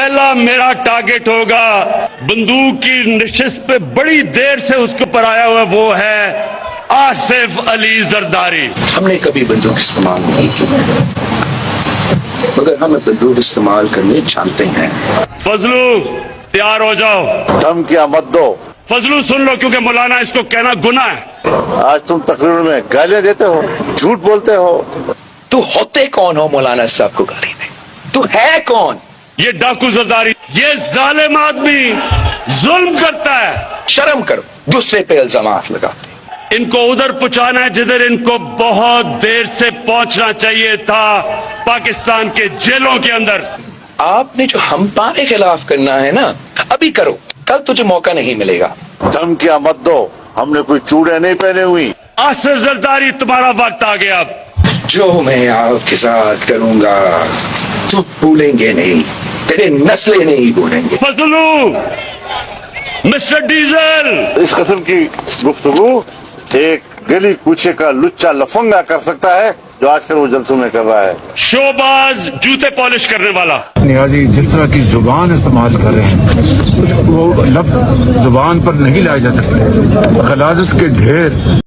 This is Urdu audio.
پہلا میرا ٹارگٹ ہوگا بندوق کی نشست پہ بڑی دیر سے اس کے اوپر آیا ہوا وہ ہے آصف علی زرداری. ہم نے کبھی بندوق استعمال نہیں کی مگر ہم بندوق استعمال کرنے جانتے ہیں. فضلو تیار ہو جاؤ. دھمکیاں مت دو. فضلو سن لو کیونکہ مولانا اس کو کہنا گناہ ہے. آج تم تقریر میں گالیاں دیتے ہو, جھوٹ بولتے ہو. تو ہوتے کون ہو مولانا صاحب کو گالی دے؟ تو ہے کون؟ یہ ڈاکو زرداری, یہ ظالم آدمی ظلم کرتا ہے. شرم کرو, دوسرے پہ الزامات لگاتے. ان کو ادھر پہنچانا ہے جدھر ان کو بہت دیر سے پہنچنا چاہیے تھا, پاکستان کے جیلوں کے اندر. آپ نے جو ہم پانے خلاف کرنا ہے نا, ابھی کرو, کل تجھے موقع نہیں ملے گا. دھمکیاں مت دو, ہم نے کوئی چوڑیاں نہیں پہنے ہوئی. آصف زرداری تمہارا وقت آ گیا. اب جو میں آپ کے ساتھ کروں گا تو بھولیں گے نہیں, تیرے نسلیں نہیں بھولیں گے. فضلو, مسٹر ڈیزل, اس قسم کی گفتگو ایک گلی کوچے کا لچا لفنگا کر سکتا ہے جو آج کل وہ جلسوں میں کر رہا ہے. شوباز جوتے پالش کرنے والا. نیازی جس طرح کی زبان استعمال کر رہے ہیں اس کو لفظ زبان پر نہیں لائے جا سکتے. غلاظت کے ڈھیر